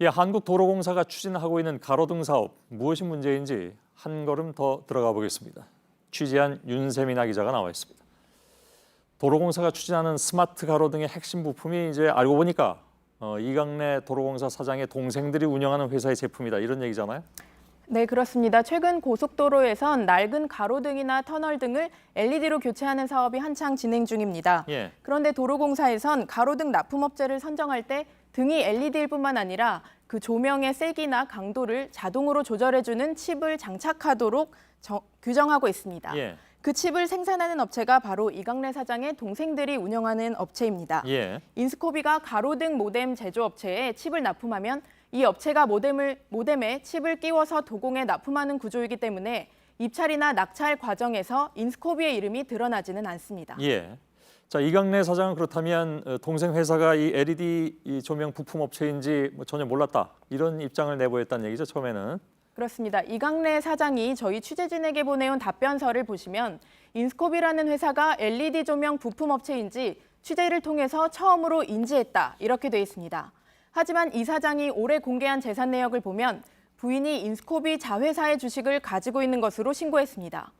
예, 한국도로공사가 추진하고 있는 가로등 사업 무엇이 문제인지 한 걸음 더 들어가 보겠습니다. 취재한 윤세민아 기자가 나와 있습니다. 도로공사가 추진하는 스마트 가로등의 핵심 부품이 이제 알고 보니까 이강래 도로공사 사장의 동생들이 운영하는 회사의 제품이다, 이런 얘기잖아요. 네, 그렇습니다. 최근 고속도로에선 낡은 가로등이나 터널 등을 LED로 교체하는 사업이 한창 진행 중입니다. 예. 그런데 도로공사에선 가로등 납품업체를 선정할 때 등이 LED일 뿐만 아니라 그 조명의 세기나 강도를 자동으로 조절해주는 칩을 장착하도록 규정하고 있습니다. 예. 그 칩을 생산하는 업체가 바로 이강래 사장의 동생들이 운영하는 업체입니다. 예. 인스코비가 가로등 모뎀 제조업체에 칩을 납품하면 이 업체가 모뎀에 칩을 끼워서 도공에 납품하는 구조이기 때문에 입찰이나 낙찰 과정에서 인스코비의 이름이 드러나지는 않습니다. 예. 자, 이강래 사장은 그렇다면 동생 회사가 이 LED 조명 부품 업체인지 전혀 몰랐다, 이런 입장을 내보였다는 얘기죠, 처음에는. 그렇습니다. 이강래 사장이 저희 취재진에게 보내온 답변서를 보시면 인스코비라는 회사가 LED 조명 부품 업체인지 취재를 통해서 처음으로 인지했다, 이렇게 돼 있습니다. 하지만 이 사장이 올해 공개한 재산 내역을 보면 부인이 인스코비 자회사의 주식을 가지고 있는 것으로 신고했습니다.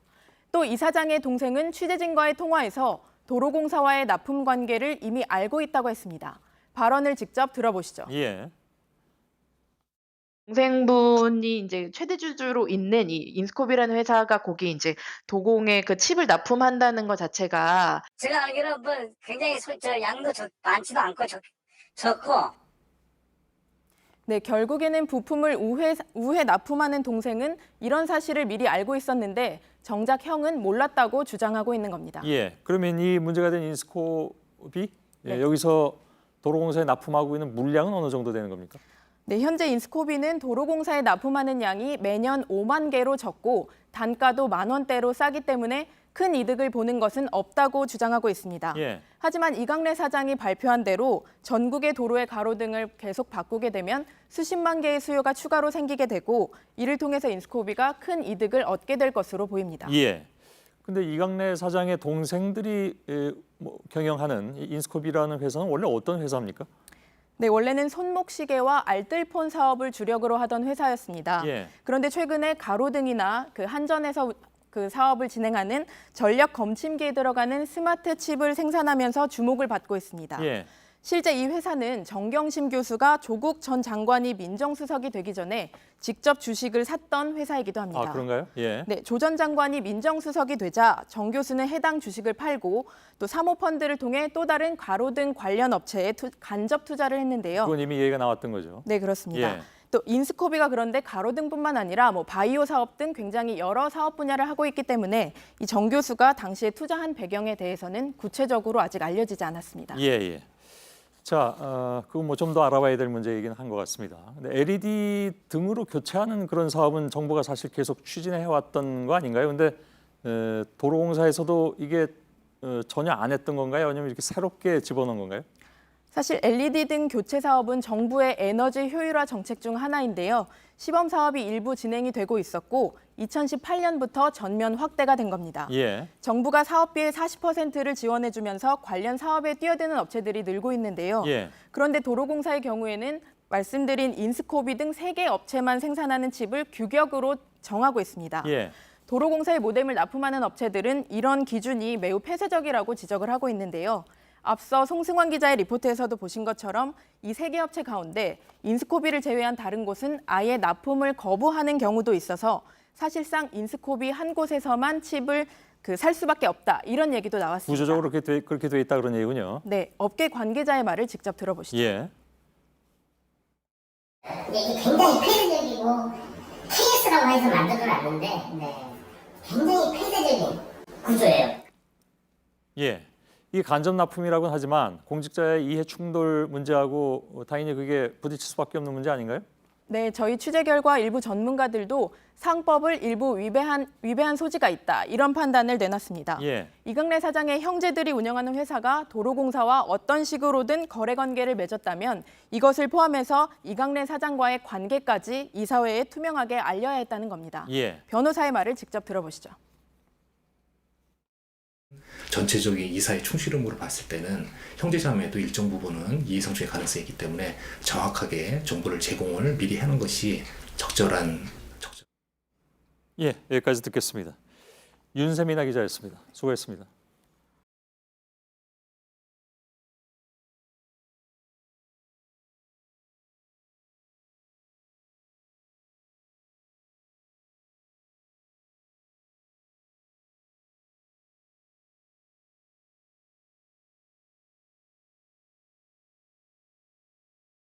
또 이 사장의 동생은 취재진과의 통화에서 도로공사와의 납품 관계를 이미 알고 있다고 했습니다. 발언을 직접 들어보시죠. 예. 동생분이 이제 최대 주주로 있는 이 인스코비라는 회사가 거기 이제 도공에 그 칩을 납품한다는 것 자체가 제가 알기로 뭐 굉장히 양도 많지도 않고 적고. 네, 결국에는 부품을 우회 납품하는 동생은 이런 사실을 미리 알고 있었는데 정작 형은 몰랐다고 주장하고 있는 겁니다. 예. 그러면 이 문제가 된 인스코비, 네. 여기서 도로공사에 납품하고 있는 물량은 어느 정도 되는 겁니까? 네, 현재 인스코비는 도로공사에 납품하는 양이 매년 5만 개로 적고 단가도 10,000원대로 싸기 때문에 큰 이득을 보는 것은 없다고 주장하고 있습니다. 예. 하지만 이강래 사장이 발표한 대로 전국의 도로의 가로등을 계속 바꾸게 되면 수십만 개의 수요가 추가로 생기게 되고 이를 통해서 인스코비가 큰 이득을 얻게 될 것으로 보입니다. 예. 근데 이강래 사장의 동생들이 경영하는 이 인스코비라는 회사는 원래 어떤 회사입니까? 네, 원래는 손목시계와 알뜰폰 사업을 주력으로 하던 회사였습니다. 예. 그런데 최근에 가로등이나 그 한전에서 그 사업을 진행하는 전력 검침기에 들어가는 스마트 칩을 생산하면서 주목을 받고 있습니다. 예. 실제 이 회사는 정경심 교수가 조국 전 장관이 민정수석이 되기 전에 직접 주식을 샀던 회사이기도 합니다. 아, 그런가요? 예. 네, 조 전 장관이 민정수석이 되자 정 교수는 해당 주식을 팔고 또 사모펀드를 통해 또 다른 가로등 관련 업체에 간접 투자를 했는데요. 그건 이미 얘기가 나왔던 거죠. 네, 그렇습니다. 예. 또 인스코비가 그런데 가로등뿐만 아니라 바이오 사업 등 굉장히 여러 사업 분야를 하고 있기 때문에 이 정 교수가 당시에 투자한 배경에 대해서는 구체적으로 아직 알려지지 않았습니다. 예, 예. 자, 그거 좀 더 알아봐야 될 문제이긴 한 것 같습니다. 근데 LED 등으로 교체하는 그런 사업은 정부가 사실 계속 추진해 왔던 거 아닌가요? 근데 도로공사에서도 이게 전혀 안 했던 건가요? 아니면 이렇게 새롭게 집어넣은 건가요? 사실 LED 등 교체 사업은 정부의 에너지 효율화 정책 중 하나인데요. 시범 사업이 일부 진행이 되고 있었고 2018년부터 전면 확대가 된 겁니다. 예. 정부가 사업비의 40%를 지원해주면서 관련 사업에 뛰어드는 업체들이 늘고 있는데요. 예. 그런데 도로공사의 경우에는 말씀드린 인스코비 등 3개 업체만 생산하는 칩을 규격으로 정하고 있습니다. 예. 도로공사의 모뎀을 납품하는 업체들은 이런 기준이 매우 폐쇄적이라고 지적을 하고 있는데요. 앞서 송승환 기자의 리포트에서도 보신 것처럼 이 3개 업체 가운데 인스코비를 제외한 다른 곳은 아예 납품을 거부하는 경우도 있어서 사실상 인스코비 한 곳에서만 칩을 살 수밖에 없다, 이런 얘기도 나왔습니다. 구조적으로 그렇게 돼 있다, 그런 얘기군요. 네, 업계 관계자의 말을 직접 들어보시죠. 예. 이게 굉장히 폐쇄적이고 KS라고 해서 만들어놨는데 굉장히 폐쇄적인 구조예요. 예. 이 간접 납품이라고는 하지만 공직자의 이해 충돌 문제하고 당연히 그게 부딪힐 수밖에 없는 문제 아닌가요? 네, 저희 취재 결과 일부 전문가들도 상법을 일부 위배한 소지가 있다, 이런 판단을 내놨습니다. 예. 이강래 사장의 형제들이 운영하는 회사가 도로공사와 어떤 식으로든 거래 관계를 맺었다면 이것을 포함해서 이강래 사장과의 관계까지 이사회에 투명하게 알려야 했다는 겁니다. 예. 변호사의 말을 직접 들어보시죠. 전체적인 이사의 충실함으로 봤을 때는 형제자매도 일정 부분은 이해성충의 가능성이 있기 때문에 정확하게 정보를 제공을 미리 하는 것이 적절한. 예, 여기까지 듣겠습니다. 윤세민아 기자였습니다. 수고했습니다.